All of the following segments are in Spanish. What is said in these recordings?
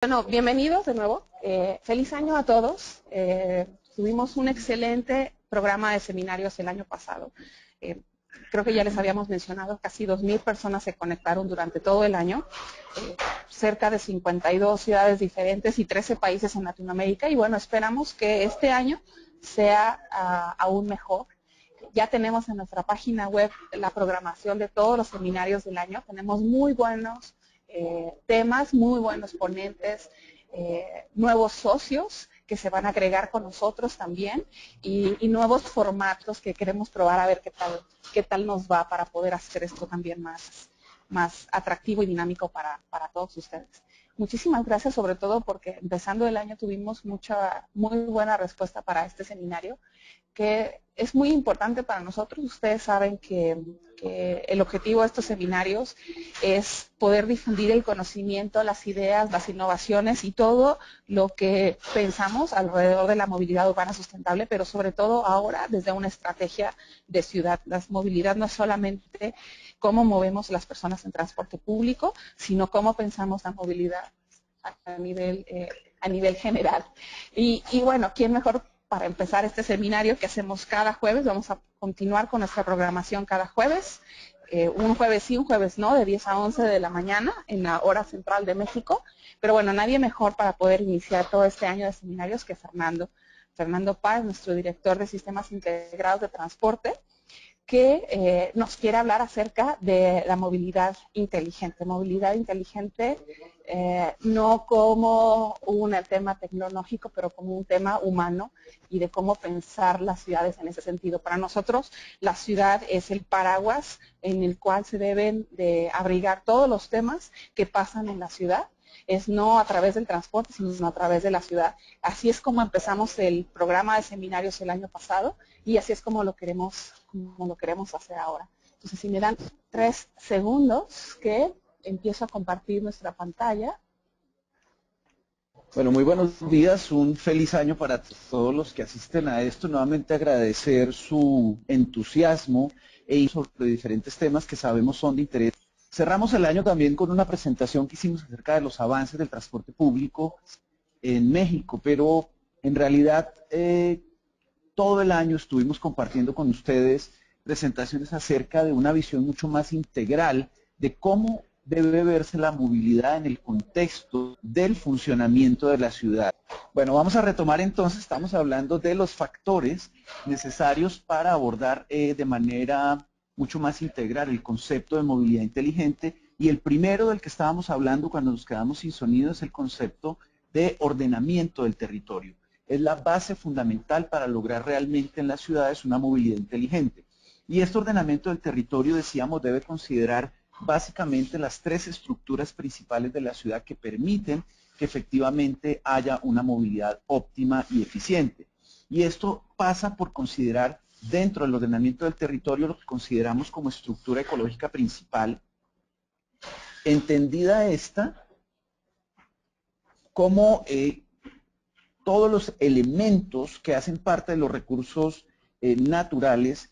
Bueno, bienvenidos de nuevo. Feliz año a todos. Tuvimos un excelente programa de seminarios el año pasado. Creo que ya les habíamos mencionado, casi 2,000 personas se conectaron durante todo el año. Cerca de 52 ciudades diferentes y 13 países en Latinoamérica. Y bueno, esperamos que este año sea aún mejor. Ya tenemos en nuestra página web la programación de todos los seminarios del año. Tenemos muy buenos temas, muy buenos ponentes, nuevos socios que se van a agregar con nosotros también y nuevos formatos que queremos probar a ver qué tal nos va para poder hacer esto también más atractivo y dinámico para todos ustedes. Muchísimas gracias, sobre todo porque empezando el año tuvimos muy buena respuesta para este seminario, que es muy importante para nosotros. Ustedes saben que el objetivo de estos seminarios es poder difundir el conocimiento, las ideas, las innovaciones y todo lo que pensamos alrededor de la movilidad urbana sustentable, pero sobre todo ahora desde una estrategia de ciudad. La movilidad no es solamente cómo movemos las personas en transporte público, sino cómo pensamos la movilidad a nivel general. Y bueno, ¿quién mejor para empezar este seminario que hacemos cada jueves? Vamos a continuar con nuestra programación cada jueves, un jueves sí, un jueves no, de 10 a 11 de la mañana en la hora central de México. Pero bueno, nadie mejor para poder iniciar todo este año de seminarios que Fernando Páez, nuestro director de Sistemas Integrados de Transporte, que nos quiere hablar acerca de la movilidad inteligente. Movilidad inteligente no como un tema tecnológico, pero como un tema humano y de cómo pensar las ciudades en ese sentido. Para nosotros, la ciudad es el paraguas en el cual se deben de abrigar todos los temas que pasan en la ciudad. Es no a través del transporte, sino a través de la ciudad. Así es como empezamos el programa de seminarios el año pasado y así es como lo queremos hacer ahora. Entonces, si me dan 3 segundos que empiezo a compartir nuestra pantalla. Bueno, muy buenos días, un feliz año para todos los que asisten a esto. Nuevamente agradecer su entusiasmo sobre diferentes temas que sabemos son de interés. Cerramos el año también con una presentación que hicimos acerca de los avances del transporte público en México, pero en realidad todo el año estuvimos compartiendo con ustedes presentaciones acerca de una visión mucho más integral de cómo debe verse la movilidad en el contexto del funcionamiento de la ciudad. Bueno, vamos a retomar entonces, estamos hablando de los factores necesarios para abordar de manera mucho más integral el concepto de movilidad inteligente, y el primero del que estábamos hablando cuando nos quedamos sin sonido es el concepto de ordenamiento del territorio. Es la base fundamental para lograr realmente en las ciudades una movilidad inteligente. Y este ordenamiento del territorio, decíamos, debe considerar básicamente las 3 estructuras principales de la ciudad que permiten que efectivamente haya una movilidad óptima y eficiente. Y esto pasa por considerar dentro del ordenamiento del territorio lo que consideramos como estructura ecológica principal, entendida esta como todos los elementos que hacen parte de los recursos naturales,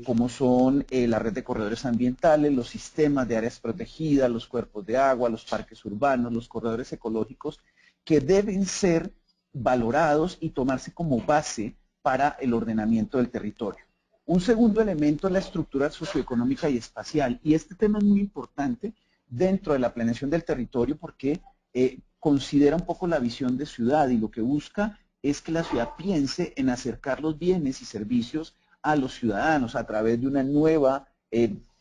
como son la red de corredores ambientales, los sistemas de áreas protegidas, los cuerpos de agua, los parques urbanos, los corredores ecológicos, que deben ser valorados y tomarse como base para el ordenamiento del territorio. Un segundo elemento es la estructura socioeconómica y espacial, y este tema es muy importante dentro de la planeación del territorio porque considera un poco la visión de ciudad, y lo que busca es que la ciudad piense en acercar los bienes y servicios a los ciudadanos a través de una nueva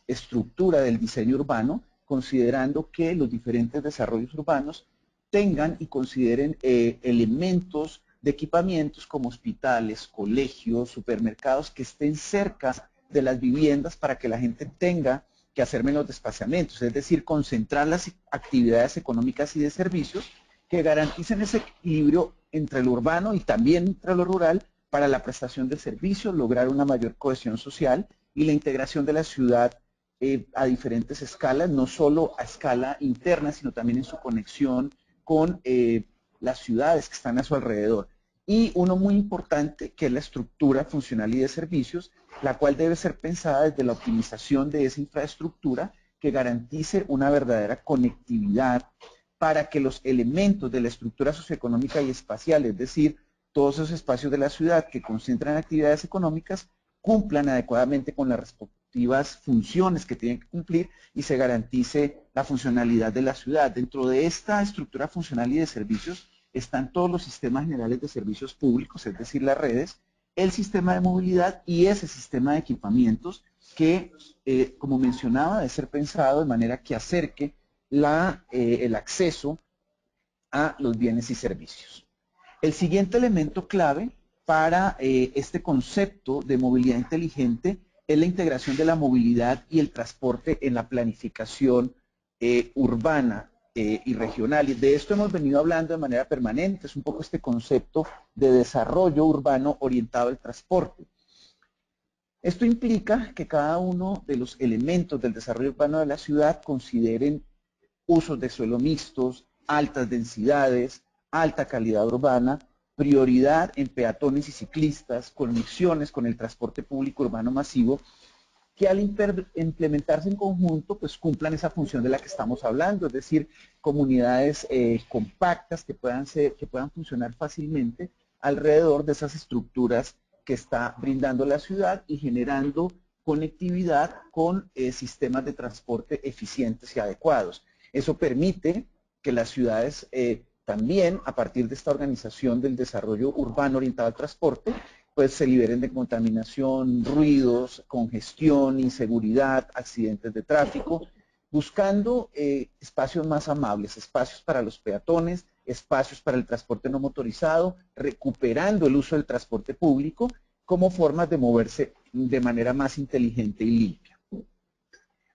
estructura del diseño urbano, considerando que los diferentes desarrollos urbanos tengan y consideren elementos de equipamientos como hospitales, colegios, supermercados que estén cerca de las viviendas para que la gente tenga que hacer menos desplazamientos, es decir, concentrar las actividades económicas y de servicios que garanticen ese equilibrio entre lo urbano y también entre lo rural para la prestación de servicios, lograr una mayor cohesión social y la integración de la ciudad a diferentes escalas, no solo a escala interna, sino también en su conexión con las ciudades que están a su alrededor. Y uno muy importante, que es la estructura funcional y de servicios, la cual debe ser pensada desde la optimización de esa infraestructura que garantice una verdadera conectividad para que los elementos de la estructura socioeconómica y espacial, es decir, todos esos espacios de la ciudad que concentran actividades económicas, cumplan adecuadamente con las respectivas funciones que tienen que cumplir y se garantice la funcionalidad de la ciudad. Dentro de esta estructura funcional y de servicios están todos los sistemas generales de servicios públicos, es decir, las redes, el sistema de movilidad y ese sistema de equipamientos que, como mencionaba, debe ser pensado de manera que acerque el acceso a los bienes y servicios. El siguiente elemento clave para este concepto de movilidad inteligente es la integración de la movilidad y el transporte en la planificación urbana y regional. Y de esto hemos venido hablando de manera permanente, es un poco este concepto de desarrollo urbano orientado al transporte. Esto implica que cada uno de los elementos del desarrollo urbano de la ciudad consideren usos de suelo mixtos, altas densidades, alta calidad urbana, prioridad en peatones y ciclistas, conexiones con el transporte público urbano masivo, que al implementarse en conjunto, pues cumplan esa función de la que estamos hablando, es decir, comunidades compactas que puedan funcionar fácilmente alrededor de esas estructuras que está brindando la ciudad y generando conectividad con sistemas de transporte eficientes y adecuados. Eso permite que las ciudades también, a partir de esta organización del desarrollo urbano orientado al transporte, pues se liberen de contaminación, ruidos, congestión, inseguridad, accidentes de tráfico, buscando espacios más amables, espacios para los peatones, espacios para el transporte no motorizado, recuperando el uso del transporte público como formas de moverse de manera más inteligente y limpia.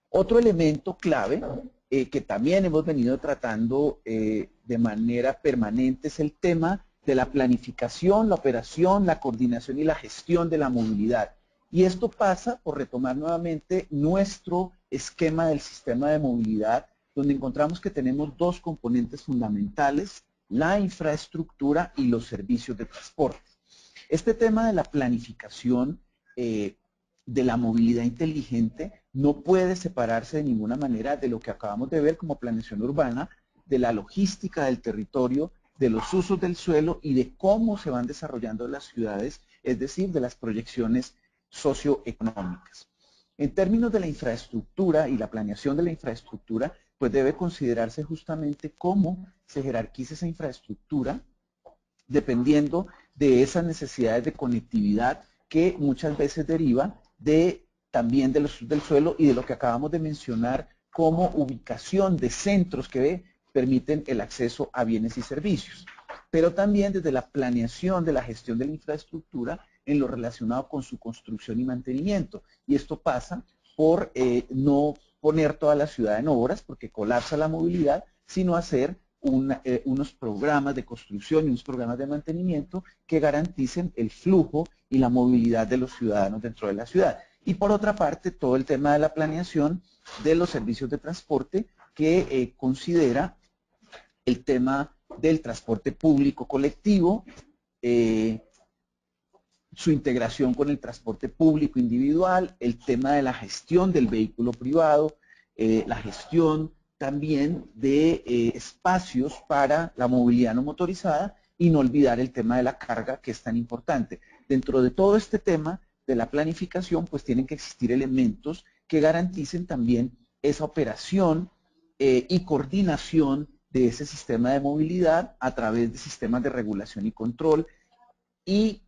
Otro elemento clave que también hemos venido tratando de manera permanente es el tema de la planificación, la operación, la coordinación y la gestión de la movilidad. Y esto pasa por retomar nuevamente nuestro esquema del sistema de movilidad, donde encontramos que tenemos dos componentes fundamentales, la infraestructura y los servicios de transporte. Este tema de la planificación de la movilidad inteligente no puede separarse de ninguna manera de lo que acabamos de ver como planeación urbana, de la logística del territorio, de los usos del suelo y de cómo se van desarrollando las ciudades, es decir, de las proyecciones socioeconómicas. En términos de la infraestructura y la planeación de la infraestructura, pues debe considerarse justamente cómo se jerarquiza esa infraestructura dependiendo de esas necesidades de conectividad que muchas veces derivan también de los usos del suelo y de lo que acabamos de mencionar como ubicación de centros que permiten el acceso a bienes y servicios, pero también desde la planeación de la gestión de la infraestructura en lo relacionado con su construcción y mantenimiento. Y esto pasa por no poner toda la ciudad en obras, porque colapsa la movilidad, sino hacer unos programas de construcción y unos programas de mantenimiento que garanticen el flujo y la movilidad de los ciudadanos dentro de la ciudad. Y por otra parte, todo el tema de la planeación de los servicios de transporte que considera el tema del transporte público colectivo, su integración con el transporte público individual, el tema de la gestión del vehículo privado, la gestión también de espacios para la movilidad no motorizada y no olvidar el tema de la carga que es tan importante. Dentro de todo este tema de la planificación, pues tienen que existir elementos que garanticen también esa operación y coordinación de ese sistema de movilidad a través de sistemas de regulación y control y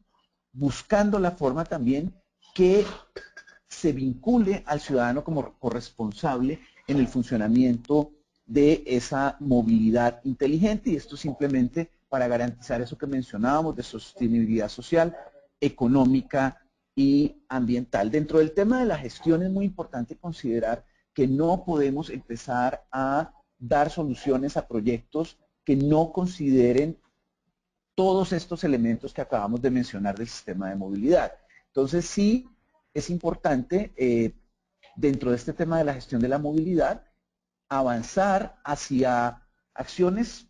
buscando la forma también que se vincule al ciudadano como corresponsable en el funcionamiento de esa movilidad inteligente, y esto simplemente para garantizar eso que mencionábamos de sostenibilidad social, económica y ambiental. Dentro del tema de la gestión es muy importante considerar que no podemos empezar a dar soluciones a proyectos que no consideren todos estos elementos que acabamos de mencionar del sistema de movilidad. Entonces sí es importante dentro de este tema de la gestión de la movilidad avanzar hacia acciones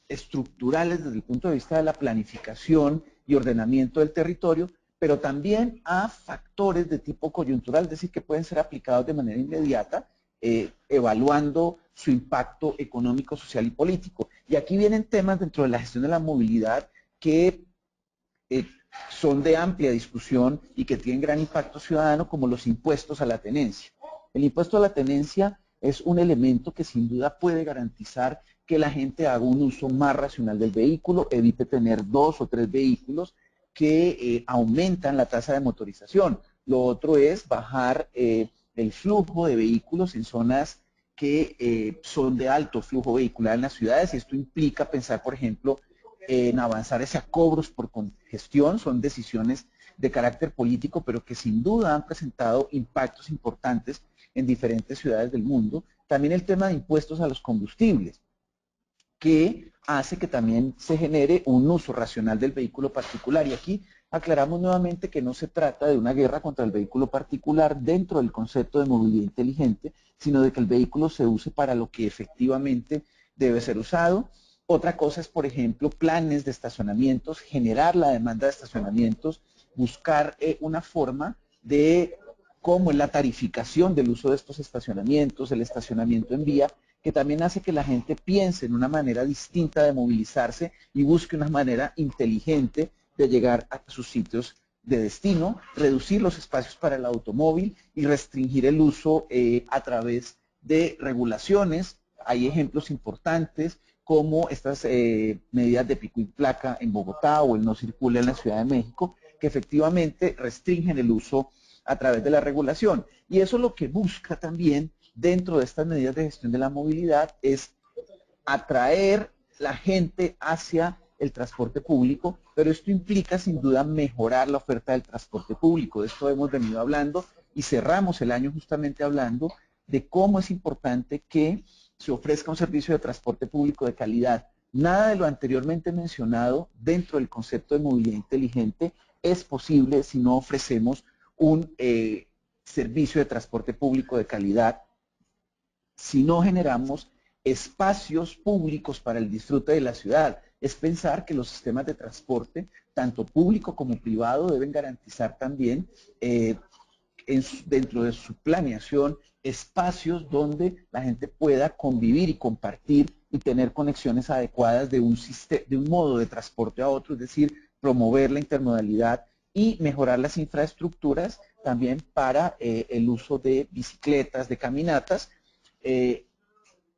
estructurales desde el punto de vista de la planificación y ordenamiento del territorio, pero también a factores de tipo coyuntural, es decir, que pueden ser aplicados de manera inmediata evaluando su impacto económico, social y político. Y aquí vienen temas dentro de la gestión de la movilidad que son de amplia discusión y que tienen gran impacto ciudadano, como los impuestos a la tenencia. El impuesto a la tenencia es un elemento que sin duda puede garantizar que la gente haga un uso más racional del vehículo, evite tener 2 o 3 vehículos que aumentan la tasa de motorización. Lo otro es bajar el flujo de vehículos en zonas que son de alto flujo vehicular en las ciudades, y esto implica pensar, por ejemplo, en avanzar hacia cobros por congestión. Son decisiones de carácter político, pero que sin duda han presentado impactos importantes en diferentes ciudades del mundo. También el tema de impuestos a los combustibles, que hace que también se genere un uso racional del vehículo particular. Y aquí aclaramos nuevamente que no se trata de una guerra contra el vehículo particular dentro del concepto de movilidad inteligente, sino de que el vehículo se use para lo que efectivamente debe ser usado. Otra cosa es, por ejemplo, planes de estacionamientos, generar la demanda de estacionamientos, buscar una forma de cómo es la tarificación del uso de estos estacionamientos, el estacionamiento en vía, que también hace que la gente piense en una manera distinta de movilizarse y busque una manera inteligente de llegar a sus sitios de destino, reducir los espacios para el automóvil y restringir el uso a través de regulaciones. Hay ejemplos importantes como estas medidas de pico y placa en Bogotá o el no circula en la Ciudad de México, que efectivamente restringen el uso a través de la regulación. Y eso lo que busca también dentro de estas medidas de gestión de la movilidad es atraer la gente hacia el transporte público, pero esto implica sin duda mejorar la oferta del transporte público. De esto hemos venido hablando y cerramos el año justamente hablando de cómo es importante que se ofrezca un servicio de transporte público de calidad. Nada de lo anteriormente mencionado dentro del concepto de movilidad inteligente es posible si no ofrecemos un servicio de transporte público de calidad, si no generamos espacios públicos para el disfrute de la ciudad. Es pensar que los sistemas de transporte, tanto público como privado, deben garantizar también dentro de su planeación espacios donde la gente pueda convivir y compartir y tener conexiones adecuadas de un modo de transporte a otro, es decir, promover la intermodalidad y mejorar las infraestructuras también para el uso de bicicletas, de caminatas,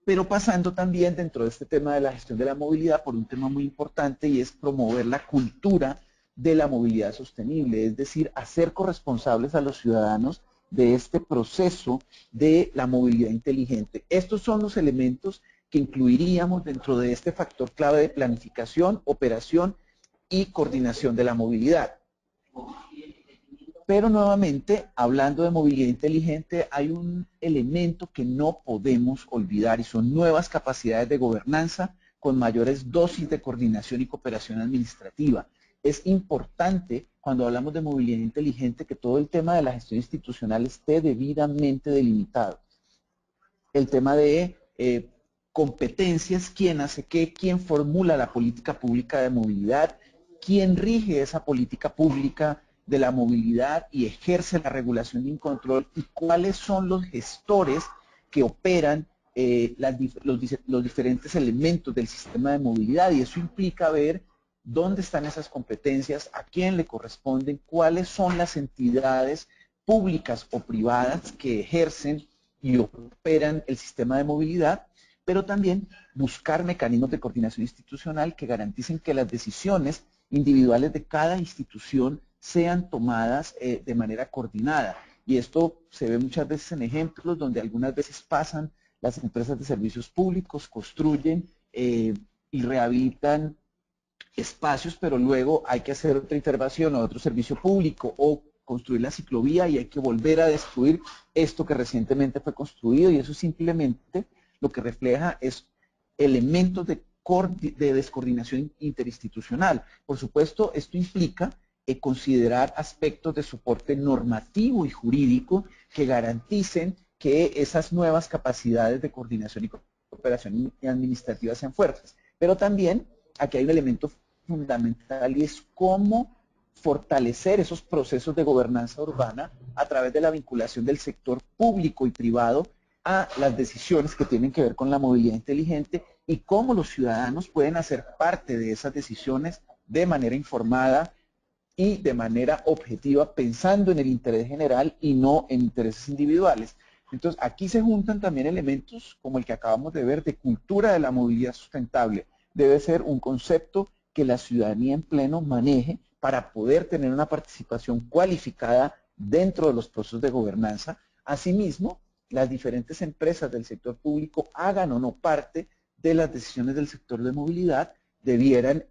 pero pasando también dentro de este tema de la gestión de la movilidad por un tema muy importante, y es promover la cultura de la movilidad sostenible, es decir, hacer corresponsables a los ciudadanos de este proceso de la movilidad inteligente. Estos son los elementos que incluiríamos dentro de este factor clave de planificación, operación y coordinación de la movilidad. Pero nuevamente, hablando de movilidad inteligente, hay un elemento que no podemos olvidar y son nuevas capacidades de gobernanza con mayores dosis de coordinación y cooperación administrativa. Es importante, cuando hablamos de movilidad inteligente, que todo el tema de la gestión institucional esté debidamente delimitado. El tema de competencias, quién hace qué, quién formula la política pública de movilidad, quién rige esa política pública de la movilidad y ejerce la regulación y control, y cuáles son los gestores que operan los diferentes elementos del sistema de movilidad. Y eso implica ver dónde están esas competencias, a quién le corresponden, cuáles son las entidades públicas o privadas que ejercen y operan el sistema de movilidad, pero también buscar mecanismos de coordinación institucional que garanticen que las decisiones individuales de cada institución sean tomadas de manera coordinada. Y esto se ve muchas veces en ejemplos donde algunas veces pasan las empresas de servicios públicos, construyen y rehabilitan espacios, pero luego hay que hacer otra intervención o otro servicio público, o construir la ciclovía y hay que volver a destruir esto que recientemente fue construido, y eso simplemente lo que refleja es elementos de descoordinación interinstitucional. Por supuesto, esto implica considerar aspectos de soporte normativo y jurídico que garanticen que esas nuevas capacidades de coordinación y cooperación administrativa sean fuertes. Pero también aquí hay un elemento fundamental, y es cómo fortalecer esos procesos de gobernanza urbana a través de la vinculación del sector público y privado a las decisiones que tienen que ver con la movilidad inteligente y cómo los ciudadanos pueden hacer parte de esas decisiones de manera informada y de manera objetiva, pensando en el interés general y no en intereses individuales. Entonces, aquí se juntan también elementos como el que acabamos de ver de cultura de la movilidad sustentable. Debe ser un concepto que la ciudadanía en pleno maneje para poder tener una participación cualificada dentro de los procesos de gobernanza. Asimismo, las diferentes empresas del sector público, hagan o no parte de las decisiones del sector de movilidad, debieran,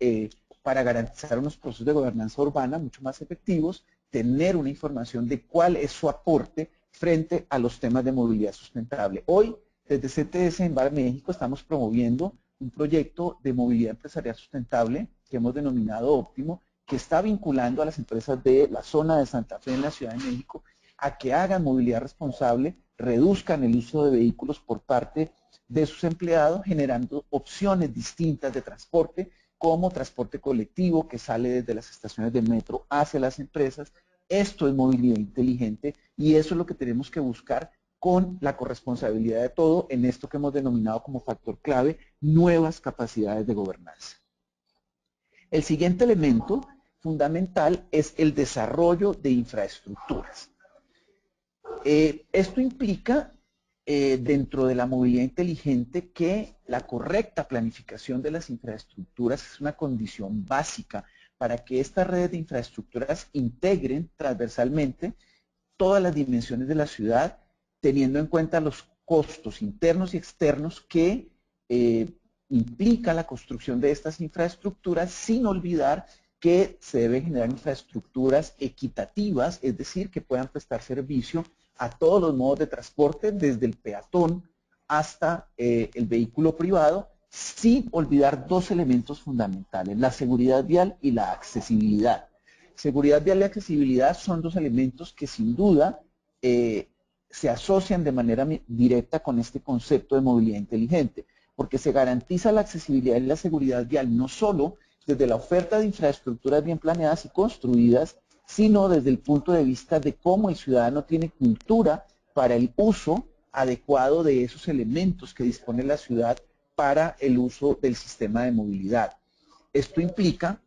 para garantizar unos procesos de gobernanza urbana mucho más efectivos, tener una información de cuál es su aporte frente a los temas de movilidad sustentable. Hoy, desde CTS Envar México, estamos promoviendo un proyecto de movilidad empresarial sustentable que hemos denominado Óptimo, que está vinculando a las empresas de la zona de Santa Fe en la Ciudad de México a que hagan movilidad responsable, reduzcan el uso de vehículos por parte de sus empleados, generando opciones distintas de transporte, como transporte colectivo que sale desde las estaciones de metro hacia las empresas. Esto es movilidad inteligente y eso es lo que tenemos que buscar con la corresponsabilidad de todo en esto que hemos denominado como factor clave, nuevas capacidades de gobernanza. El siguiente elemento fundamental es el desarrollo de infraestructuras. Esto implica dentro de la movilidad inteligente que la correcta planificación de las infraestructuras es una condición básica para que estas redes de infraestructuras integren transversalmente todas las dimensiones de la ciudad, teniendo en cuenta los costos internos y externos que implica la construcción de estas infraestructuras, sin olvidar que se deben generar infraestructuras equitativas, es decir, que puedan prestar servicio a todos los modos de transporte, desde el peatón hasta el vehículo privado, sin olvidar dos elementos fundamentales, la seguridad vial y la accesibilidad. Seguridad vial y accesibilidad son dos elementos que sin duda se asocian de manera directa con este concepto de movilidad inteligente, porque se garantiza la accesibilidad y la seguridad vial no solo desde la oferta de infraestructuras bien planeadas y construidas, sino desde el punto de vista de cómo el ciudadano tiene cultura para el uso adecuado de esos elementos que dispone la ciudad para el uso del sistema de movilidad. Esto implica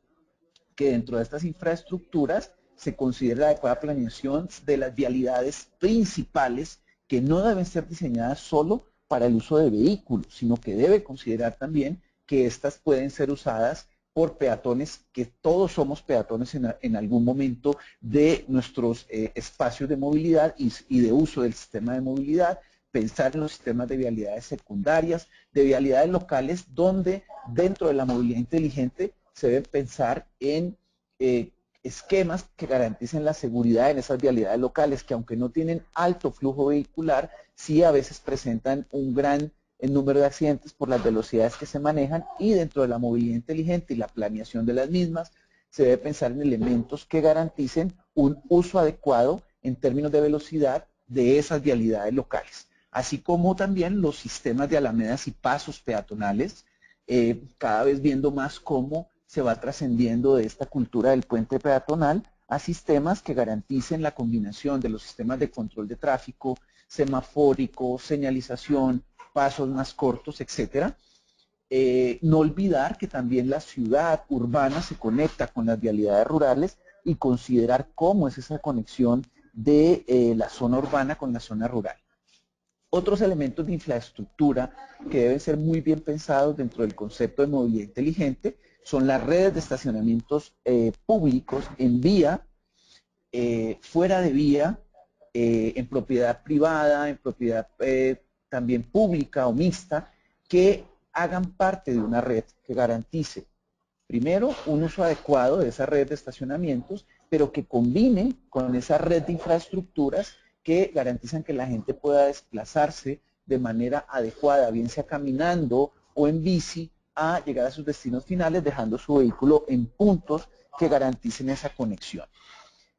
que dentro de estas infraestructuras se considere la adecuada planeación de las vialidades principales, que no deben ser diseñadas solo para el uso de vehículos, sino que debe considerar también que estas pueden ser usadas por peatones, que todos somos peatones en algún momento de nuestros espacios de movilidad y de uso del sistema de movilidad. Pensar en los sistemas de vialidades secundarias, de vialidades locales, donde dentro de la movilidad inteligente se debe pensar en esquemas que garanticen la seguridad en esas vialidades locales, que aunque no tienen alto flujo vehicular, sí a veces presentan un gran número de accidentes por las velocidades que se manejan, y dentro de la movilidad inteligente y la planeación de las mismas, se debe pensar en elementos que garanticen un uso adecuado en términos de velocidad de esas vialidades locales, así como también los sistemas de alamedas y pasos peatonales, cada vez viendo más cómo se va trascendiendo de esta cultura del puente peatonal a sistemas que garanticen la combinación de los sistemas de control de tráfico, semafórico, señalización, pasos más cortos, etcétera. No olvidar que también la ciudad urbana se conecta con las vialidades rurales y considerar cómo es esa conexión de la zona urbana con la zona rural. Otros elementos de infraestructura que deben ser muy bien pensados dentro del concepto de movilidad inteligente son las redes de estacionamientos públicos en vía, fuera de vía, en propiedad privada, en propiedad también pública o mixta, que hagan parte de una red que garantice, primero, un uso adecuado de esa red de estacionamientos, pero que combine con esa red de infraestructuras que garantizan que la gente pueda desplazarse de manera adecuada, bien sea caminando o en bici, a llegar a sus destinos finales, dejando su vehículo en puntos que garanticen esa conexión.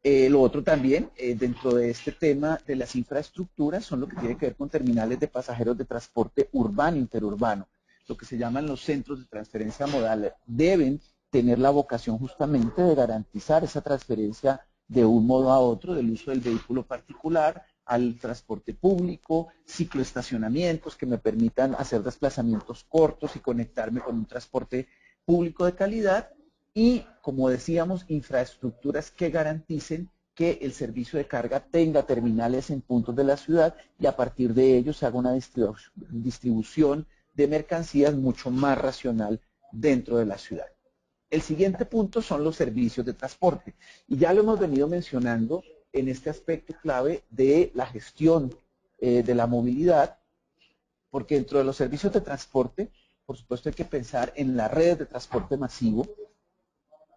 Lo otro también, dentro de este tema de las infraestructuras, son lo que tiene que ver con terminales de pasajeros de transporte urbano e interurbano, lo que se llaman los centros de transferencia modal. Deben tener la vocación justamente de garantizar esa transferencia de un modo a otro del uso del vehículo particular al transporte público, cicloestacionamientos que me permitan hacer desplazamientos cortos y conectarme con un transporte público de calidad y, como decíamos, infraestructuras que garanticen que el servicio de carga tenga terminales en puntos de la ciudad y a partir de ello se haga una distribución de mercancías mucho más racional dentro de la ciudad. El siguiente punto son los servicios de transporte y ya lo hemos venido mencionando en este aspecto clave de la gestión de la movilidad, porque dentro de los servicios de transporte, por supuesto hay que pensar en las redes de transporte masivo,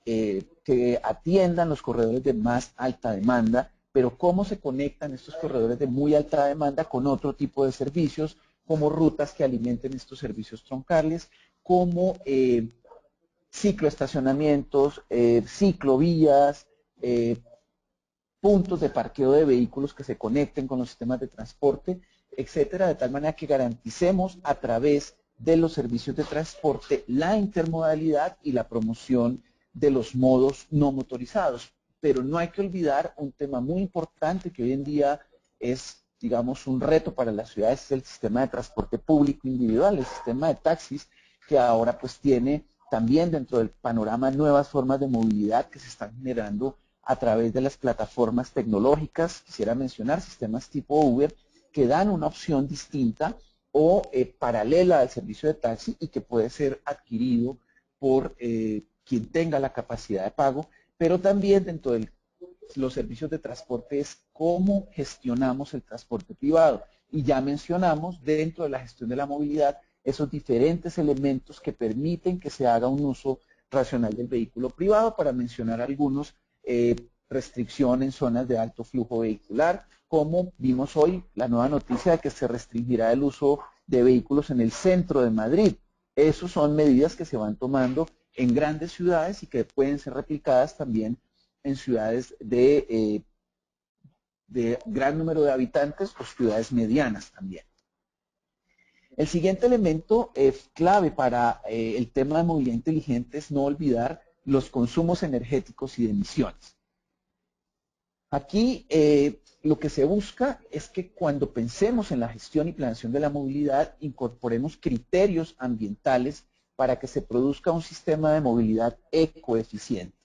que atiendan los corredores de más alta demanda, pero cómo se conectan estos corredores de muy alta demanda con otro tipo de servicios, como rutas que alimenten estos servicios troncales, como cicloestacionamientos, ciclovías, puntos de parqueo de vehículos que se conecten con los sistemas de transporte, etcétera, de tal manera que garanticemos a través de los servicios de transporte la intermodalidad y la promoción de los modos no motorizados. Pero no hay que olvidar un tema muy importante que hoy en día es, digamos, un reto para las ciudades, es el sistema de transporte público individual, el sistema de taxis, que ahora pues tiene también dentro del panorama nuevas formas de movilidad que se están generando a través de las plataformas tecnológicas. Quisiera mencionar sistemas tipo Uber que dan una opción distinta o paralela al servicio de taxi y que puede ser adquirido por quien tenga la capacidad de pago, pero también dentro de los servicios de transporte es cómo gestionamos el transporte privado. Y ya mencionamos dentro de la gestión de la movilidad esos diferentes elementos que permiten que se haga un uso racional del vehículo privado, para mencionar algunos, restricción en zonas de alto flujo vehicular, como vimos hoy la nueva noticia de que se restringirá el uso de vehículos en el centro de Madrid. Esas son medidas que se van tomando en grandes ciudades y que pueden ser replicadas también en ciudades de gran número de habitantes o ciudades medianas también. El siguiente elemento clave para el tema de movilidad inteligente es no olvidar los consumos energéticos y de emisiones. Aquí lo que se busca es que cuando pensemos en la gestión y planeación de la movilidad, incorporemos criterios ambientales para que se produzca un sistema de movilidad ecoeficiente.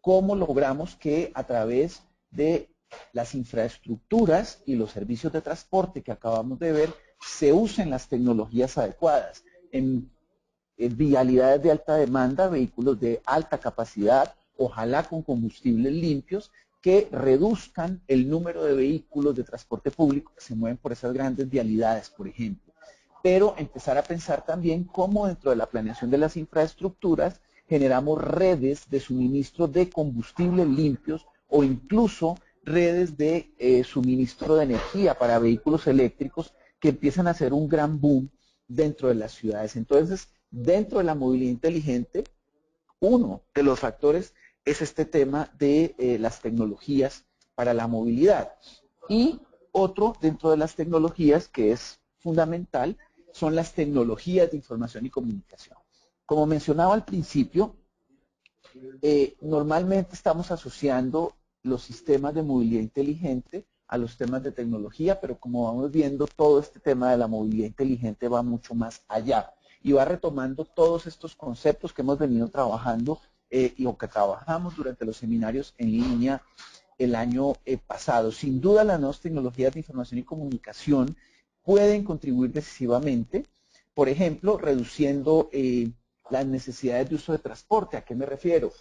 ¿Cómo logramos que a través de las infraestructuras y los servicios de transporte que acabamos de ver se usen las tecnologías adecuadas? En vialidades de alta demanda, vehículos de alta capacidad, ojalá con combustibles limpios, que reduzcan el número de vehículos de transporte público que se mueven por esas grandes vialidades, por ejemplo. Pero empezar a pensar también cómo dentro de la planeación de las infraestructuras generamos redes de suministro de combustibles limpios o incluso redes de suministro de energía para vehículos eléctricos que empiezan a hacer un gran boom dentro de las ciudades. Entonces, dentro de la movilidad inteligente, uno de los factores es este tema de las tecnologías para la movilidad. Y otro dentro de las tecnologías que es fundamental son las tecnologías de información y comunicación. Como mencionaba al principio, normalmente estamos asociando los sistemas de movilidad inteligente a los temas de tecnología, pero como vamos viendo, todo este tema de la movilidad inteligente va mucho más allá y va retomando todos estos conceptos que hemos venido trabajando o que trabajamos durante los seminarios en línea el año pasado. Sin duda, las nuevas tecnologías de información y comunicación pueden contribuir decisivamente, por ejemplo, reduciendo las necesidades de uso de transporte. ¿A qué me refiero?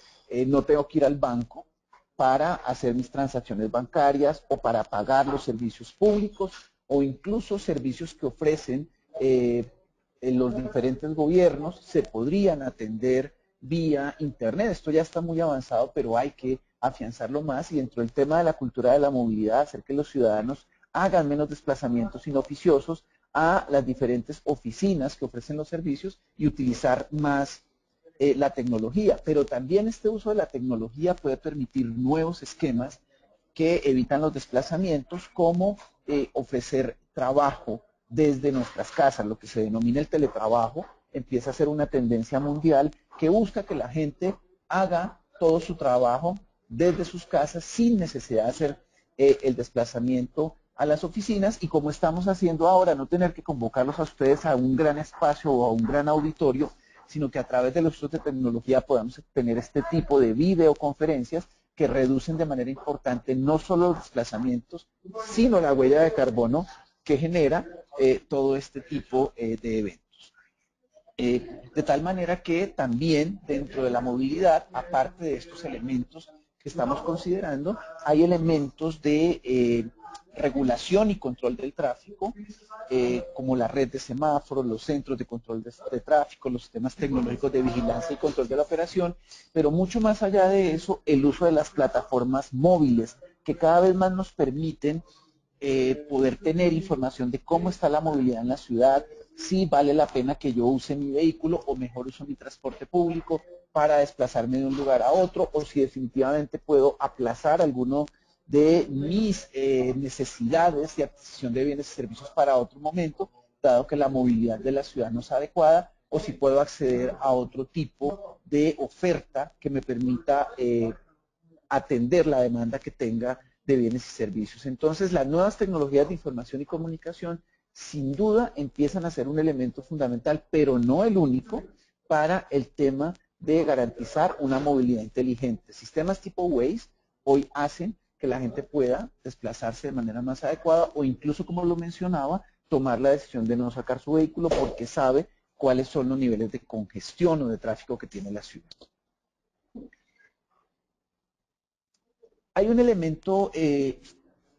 No tengo que ir al banco para hacer mis transacciones bancarias o para pagar los servicios públicos o incluso servicios que ofrecen en los diferentes gobiernos se podrían atender vía internet. Esto ya está muy avanzado, pero hay que afianzarlo más y dentro del tema de la cultura de la movilidad, hacer que los ciudadanos hagan menos desplazamientos inoficiosos a las diferentes oficinas que ofrecen los servicios y utilizar más la tecnología. Pero también este uso de la tecnología puede permitir nuevos esquemas que evitan los desplazamientos, como ofrecer trabajo desde nuestras casas. Lo que se denomina el teletrabajo empieza a ser una tendencia mundial que busca que la gente haga todo su trabajo desde sus casas sin necesidad de hacer el desplazamiento a las oficinas y como estamos haciendo ahora, no tener que convocarlos a ustedes a un gran espacio o a un gran auditorio, sino que a través de los usos de tecnología podamos tener este tipo de videoconferencias que reducen de manera importante no solo los desplazamientos, sino la huella de carbono que genera todo este tipo de eventos. De tal manera que también dentro de la movilidad, aparte de estos elementos que estamos considerando, hay elementos de regulación y control del tráfico, como la red de semáforos, los centros de control de tráfico, los sistemas tecnológicos de vigilancia y control de la operación, pero mucho más allá de eso, el uso de las plataformas móviles, que cada vez más nos permiten poder tener información de cómo está la movilidad en la ciudad, si vale la pena que yo use mi vehículo o mejor uso mi transporte público para desplazarme de un lugar a otro, o si definitivamente puedo aplazar alguno de mis necesidades de adquisición de bienes y servicios para otro momento, dado que la movilidad de la ciudad no es adecuada, o si puedo acceder a otro tipo de oferta que me permita atender la demanda que tenga de bienes y servicios. Entonces, las nuevas tecnologías de información y comunicación sin duda empiezan a ser un elemento fundamental, pero no el único, para el tema de garantizar una movilidad inteligente. Sistemas tipo Waze hoy hacen que la gente pueda desplazarse de manera más adecuada o incluso, como lo mencionaba, tomar la decisión de no sacar su vehículo porque sabe cuáles son los niveles de congestión o de tráfico que tiene la ciudad. Hay un elemento que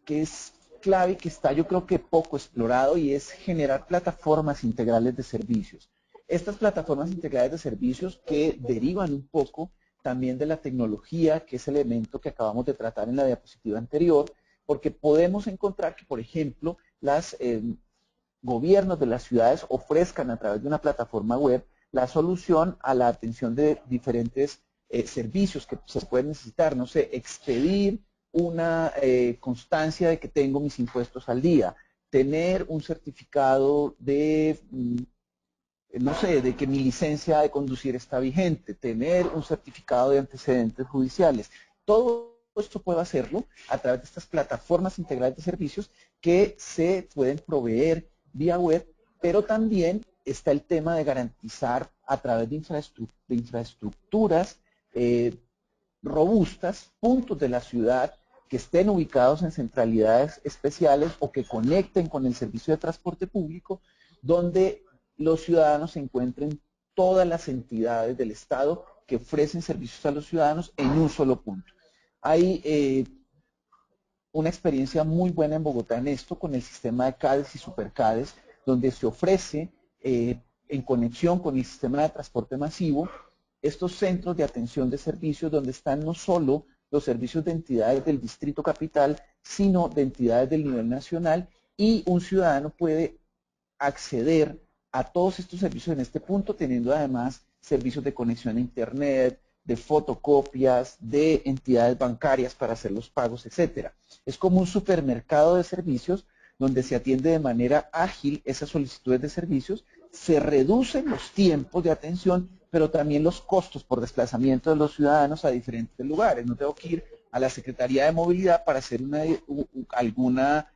es clave y que está, yo creo que poco explorado, y es generar plataformas integrales de servicios. Estas plataformas integrales de servicios que derivan un poco también de la tecnología, que es el elemento que acabamos de tratar en la diapositiva anterior, porque podemos encontrar que, por ejemplo, los gobiernos de las ciudades ofrezcan a través de una plataforma web la solución a la atención de diferentes servicios que se pueden necesitar, no sé, expedir una constancia de que tengo mis impuestos al día, tener un certificado de, no sé, de que mi licencia de conducir está vigente, tener un certificado de antecedentes judiciales. Todo esto puedo hacerlo a través de estas plataformas integrales de servicios que se pueden proveer vía web, pero también está el tema de garantizar a través de infraestructuras robustas, puntos de la ciudad que estén ubicados en centralidades especiales o que conecten con el servicio de transporte público, donde los ciudadanos encuentren todas las entidades del Estado que ofrecen servicios a los ciudadanos en un solo punto. Hay una experiencia muy buena en Bogotá en esto, con el sistema de CADES y SuperCADES, donde se ofrece en conexión con el sistema de transporte masivo estos centros de atención de servicios donde están no solo los servicios de entidades del distrito capital, sino de entidades del nivel nacional, y un ciudadano puede acceder a todos estos servicios en este punto, teniendo además servicios de conexión a internet, de fotocopias, de entidades bancarias para hacer los pagos, etcétera. Es como un supermercado de servicios donde se atiende de manera ágil esas solicitudes de servicios, se reducen los tiempos de atención, pero también los costos por desplazamiento de los ciudadanos a diferentes lugares. No tengo que ir a la Secretaría de Movilidad para hacer alguna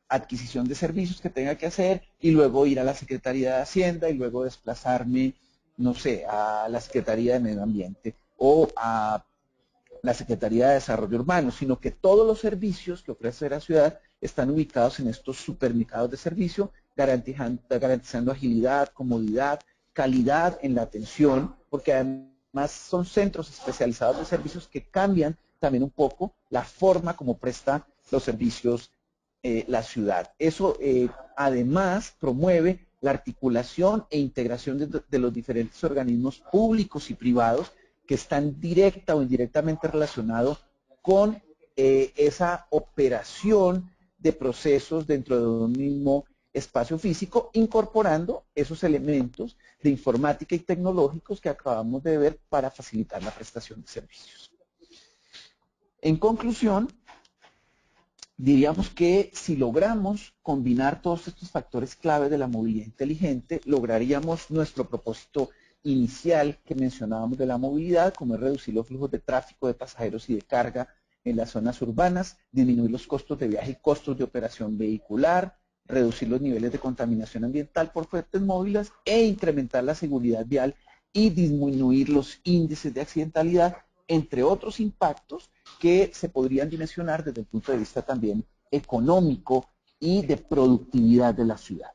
adquisición de servicios que tenga que hacer y luego ir a la Secretaría de Hacienda y luego desplazarme, no sé, a la Secretaría de Medio Ambiente o a la Secretaría de Desarrollo Urbano, sino que todos los servicios que ofrece la ciudad están ubicados en estos supermercados de servicio, garantizando agilidad, comodidad, calidad en la atención, porque además son centros especializados de servicios que cambian también un poco la forma como presta los servicios la ciudad. Eso además promueve la articulación e integración de los diferentes organismos públicos y privados que están directa o indirectamente relacionados con esa operación de procesos dentro de un mismo espacio físico, incorporando esos elementos de informática y tecnológicos que acabamos de ver para facilitar la prestación de servicios. En conclusión, diríamos que si logramos combinar todos estos factores clave de la movilidad inteligente, lograríamos nuestro propósito inicial que mencionábamos de la movilidad, como es reducir los flujos de tráfico de pasajeros y de carga en las zonas urbanas, disminuir los costos de viaje y costos de operación vehicular, reducir los niveles de contaminación ambiental por fuentes móviles e incrementar la seguridad vial y disminuir los índices de accidentalidad, entre otros impactos que se podrían dimensionar desde el punto de vista también económico y de productividad de la ciudad.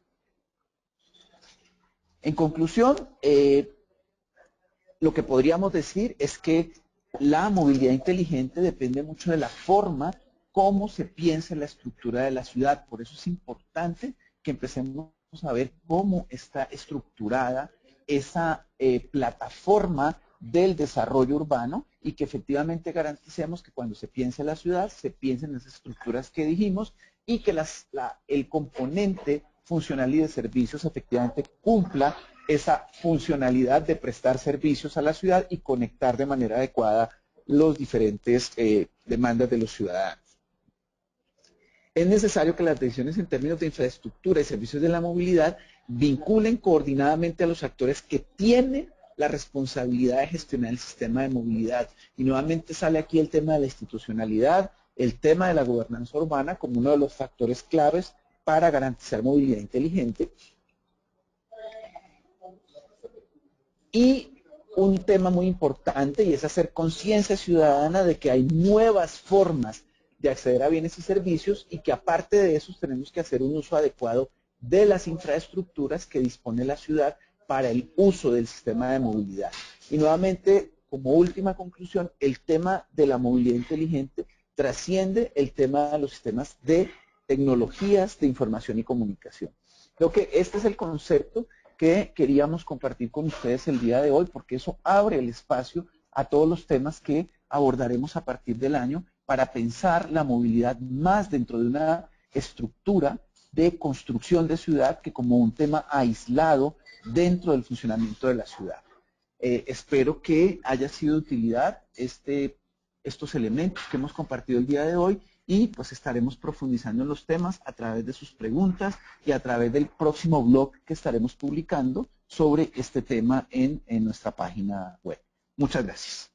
En conclusión, lo que podríamos decir es que la movilidad inteligente depende mucho de la forma cómo se piensa en la estructura de la ciudad. Por eso es importante que empecemos a ver cómo está estructurada esa plataforma del desarrollo urbano y que efectivamente garanticemos que cuando se piense en la ciudad, se piensen en esas estructuras que dijimos y que el componente funcional y de servicios efectivamente cumpla esa funcionalidad de prestar servicios a la ciudad y conectar de manera adecuada los diferentes demandas de los ciudadanos. Es necesario que las decisiones en términos de infraestructura y servicios de la movilidad vinculen coordinadamente a los actores que tienen la responsabilidad de gestionar el sistema de movilidad. Y nuevamente sale aquí el tema de la institucionalidad, el tema de la gobernanza urbana como uno de los factores claves para garantizar movilidad inteligente. Y un tema muy importante y es hacer conciencia ciudadana de que hay nuevas formas de acceder a bienes y servicios y que aparte de eso tenemos que hacer un uso adecuado de las infraestructuras que dispone la ciudad para el uso del sistema de movilidad. Y nuevamente, como última conclusión, el tema de la movilidad inteligente trasciende el tema de los sistemas de tecnologías de información y comunicación. Creo que este es el concepto que queríamos compartir con ustedes el día de hoy, porque eso abre el espacio a todos los temas que abordaremos a partir del año para pensar la movilidad más dentro de una estructura de construcción de ciudad que como un tema aislado dentro del funcionamiento de la ciudad. Espero que haya sido de utilidad estos elementos que hemos compartido el día de hoy y pues estaremos profundizando en los temas a través de sus preguntas y a través del próximo blog que estaremos publicando sobre este tema en nuestra página web. Muchas gracias.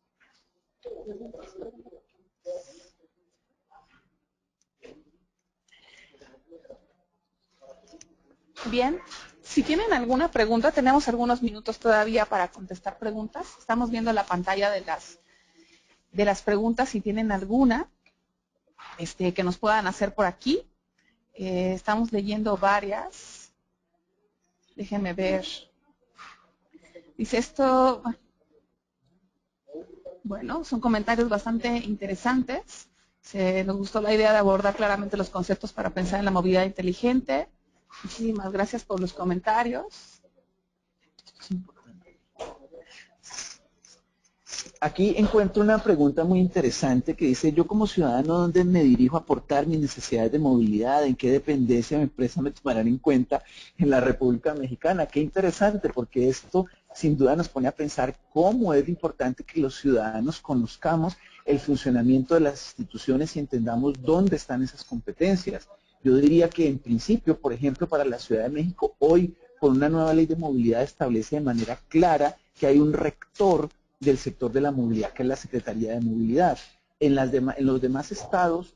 Bien, si tienen alguna pregunta, tenemos algunos minutos todavía para contestar preguntas. Estamos viendo la pantalla de las preguntas, si tienen alguna que nos puedan hacer por aquí. Estamos leyendo varias. Déjenme ver. Dice esto, bueno, son comentarios bastante interesantes. Nos gustó la idea de abordar claramente los conceptos para pensar en la movilidad inteligente. Muchísimas gracias por los comentarios. Aquí encuentro una pregunta muy interesante que dice, yo como ciudadano, ¿dónde me dirijo a aportar mis necesidades de movilidad? ¿En qué dependencia o empresa me tomarán en cuenta en la República Mexicana? Qué interesante, porque esto sin duda nos pone a pensar cómo es importante que los ciudadanos conozcamos el funcionamiento de las instituciones y entendamos dónde están esas competencias. Yo diría que en principio, por ejemplo, para la Ciudad de México, hoy con una nueva ley de movilidad establece de manera clara que hay un rector del sector de la movilidad, que es la Secretaría de Movilidad. En los demás estados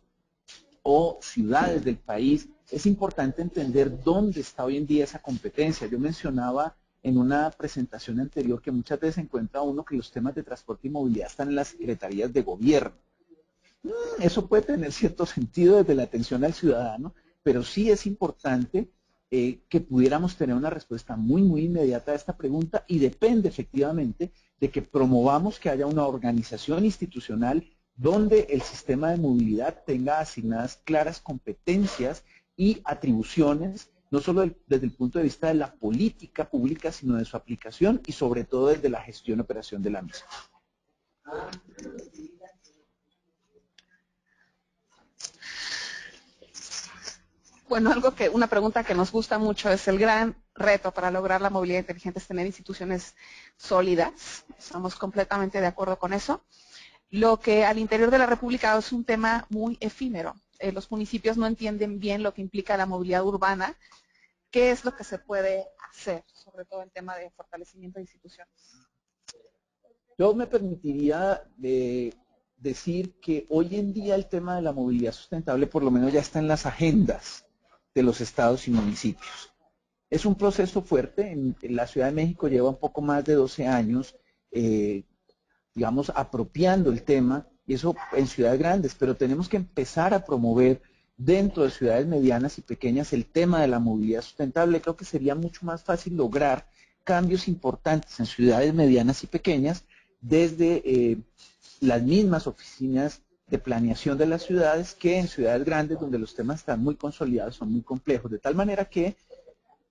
o ciudades del país es importante entender dónde está hoy en día esa competencia. Yo mencionaba en una presentación anterior que muchas veces encuentra uno que los temas de transporte y movilidad están en las secretarías de gobierno. Eso puede tener cierto sentido desde la atención al ciudadano, pero sí es importante que pudiéramos tener una respuesta muy inmediata a esta pregunta y depende efectivamente de que promovamos que haya una organización institucional donde el sistema de movilidad tenga asignadas claras competencias y atribuciones, no solo desde el punto de vista de la política pública, sino de su aplicación y sobre todo desde la gestión y operación de la misma. Bueno, una pregunta que nos gusta mucho es el gran reto para lograr la movilidad inteligente es tener instituciones sólidas. Estamos completamente de acuerdo con eso. Lo que al interior de la República es un tema muy efímero. Los municipios no entienden bien lo que implica la movilidad urbana. ¿Qué es lo que se puede hacer, sobre todo en tema de fortalecimiento de instituciones? Yo me permitiría decir que hoy en día el tema de la movilidad sustentable por lo menos ya está en las agendas de los estados y municipios. Es un proceso fuerte. En la Ciudad de México lleva un poco más de 12 años, digamos, apropiando el tema, y eso en ciudades grandes, pero tenemos que empezar a promover dentro de ciudades medianas y pequeñas el tema de la movilidad sustentable. Creo que sería mucho más fácil lograr cambios importantes en ciudades medianas y pequeñas desde las mismas oficinas de planeación de las ciudades que en ciudades grandes donde los temas están muy consolidados, son muy complejos, de tal manera que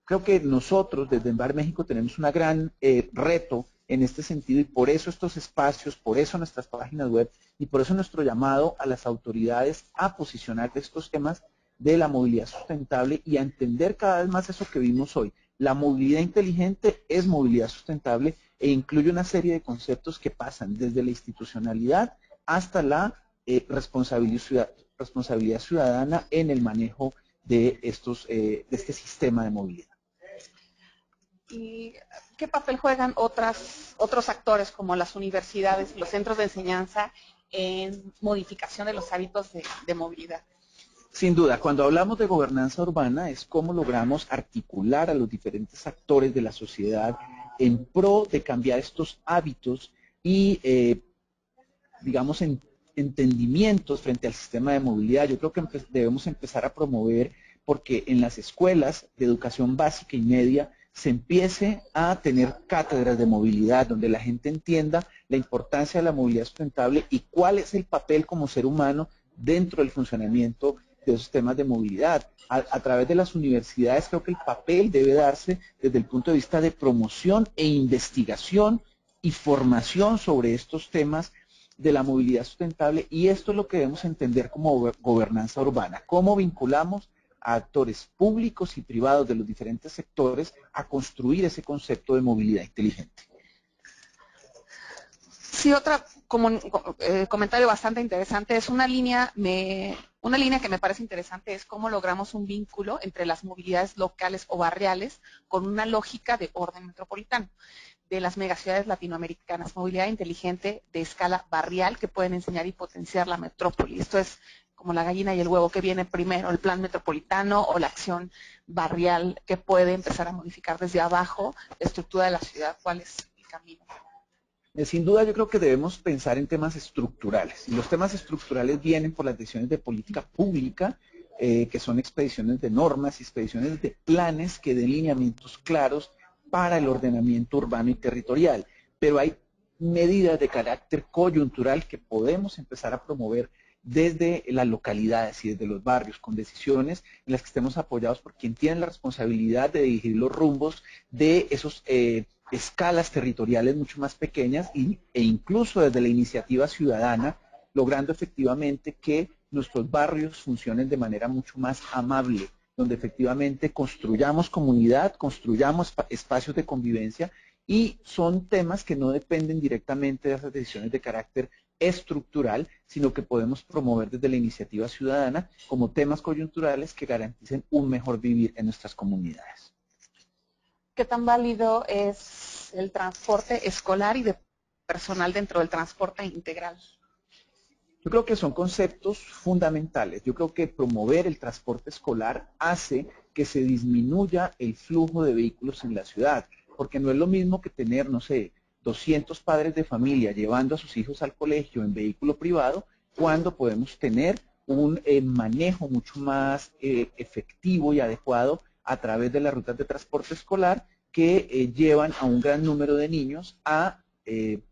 creo que nosotros desde Envar México tenemos un gran reto en este sentido, y por eso estos espacios, por eso nuestras páginas web y por eso nuestro llamado a las autoridades a posicionar estos temas de la movilidad sustentable y a entender cada vez más eso que vimos hoy. La movilidad inteligente es movilidad sustentable e incluye una serie de conceptos que pasan desde la institucionalidad hasta la responsabilidad ciudadana en el manejo de este sistema de movilidad. ¿Y qué papel juegan otros actores como las universidades, los centros de enseñanza en modificación de los hábitos de movilidad? Sin duda, cuando hablamos de gobernanza urbana es cómo logramos articular a los diferentes actores de la sociedad en pro de cambiar estos hábitos y, digamos, entendimientos frente al sistema de movilidad. Yo creo que debemos empezar a promover porque en las escuelas de educación básica y media se empiece a tener cátedras de movilidad donde la gente entienda la importancia de la movilidad sustentable y cuál es el papel como ser humano dentro del funcionamiento de los temas de movilidad. A través de las universidades creo que el papel debe darse desde el punto de vista de promoción e investigación y formación sobre estos temas de la movilidad sustentable, y esto es lo que debemos entender como gobernanza urbana, cómo vinculamos a actores públicos y privados de los diferentes sectores a construir ese concepto de movilidad inteligente. Sí, comentario bastante interesante es una línea que me parece interesante es cómo logramos un vínculo entre las movilidades locales o barriales con una lógica de orden metropolitano de las megaciudades latinoamericanas, movilidad inteligente de escala barrial que pueden enseñar y potenciar la metrópoli. Esto es como la gallina y el huevo, que viene primero, el plan metropolitano o la acción barrial que puede empezar a modificar desde abajo la estructura de la ciudad. ¿Cuál es el camino? Sin duda yo creo que debemos pensar en temas estructurales, y los temas estructurales vienen por las decisiones de política pública, que son expediciones de normas y expediciones de planes que den lineamientos claros para el ordenamiento urbano y territorial, pero hay medidas de carácter coyuntural que podemos empezar a promover desde las localidades y desde los barrios, con decisiones en las que estemos apoyados por quien tiene la responsabilidad de dirigir los rumbos de esos escalas territoriales mucho más pequeñas e incluso desde la iniciativa ciudadana, logrando efectivamente que nuestros barrios funcionen de manera mucho más amable, donde efectivamente construyamos comunidad, construyamos espacios de convivencia, y son temas que no dependen directamente de esas decisiones de carácter estructural, sino que podemos promover desde la iniciativa ciudadana como temas coyunturales que garanticen un mejor vivir en nuestras comunidades. ¿Qué tan válido es el transporte escolar y de personal dentro del transporte integral? Yo creo que son conceptos fundamentales. Yo creo que promover el transporte escolar hace que se disminuya el flujo de vehículos en la ciudad, porque no es lo mismo que tener, no sé, 200 padres de familia llevando a sus hijos al colegio en vehículo privado, cuando podemos tener un manejo mucho más efectivo y adecuado a través de las rutas de transporte escolar que llevan a un gran número de niños a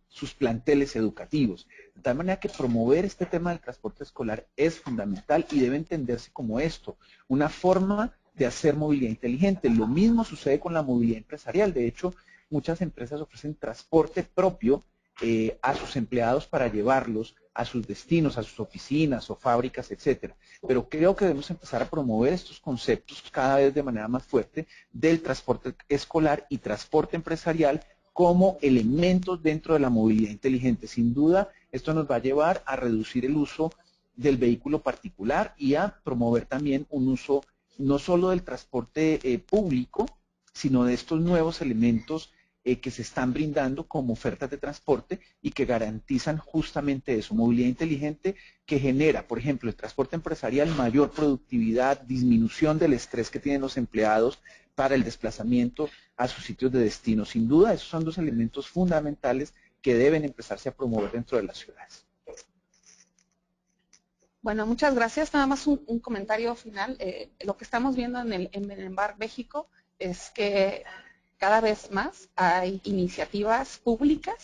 sus planteles educativos. De tal manera que promover este tema del transporte escolar es fundamental y debe entenderse como esto, una forma de hacer movilidad inteligente. Lo mismo sucede con la movilidad empresarial. De hecho, muchas empresas ofrecen transporte propio a sus empleados para llevarlos a sus destinos, a sus oficinas o fábricas, etcétera. Pero creo que debemos empezar a promover estos conceptos cada vez de manera más fuerte del transporte escolar y transporte empresarial como elementos dentro de la movilidad inteligente. Sin duda, esto nos va a llevar a reducir el uso del vehículo particular y a promover también un uso no solo del transporte público, sino de estos nuevos elementos que se están brindando como ofertas de transporte y que garantizan justamente eso, movilidad inteligente que genera, por ejemplo, el transporte empresarial, mayor productividad, disminución del estrés que tienen los empleados para el desplazamiento a sus sitios de destino. Sin duda, esos son dos elementos fundamentales que deben empezarse a promover dentro de las ciudades. Bueno, muchas gracias. Nada más un comentario final. Lo que estamos viendo en el EMBAR México es que cada vez más hay iniciativas públicas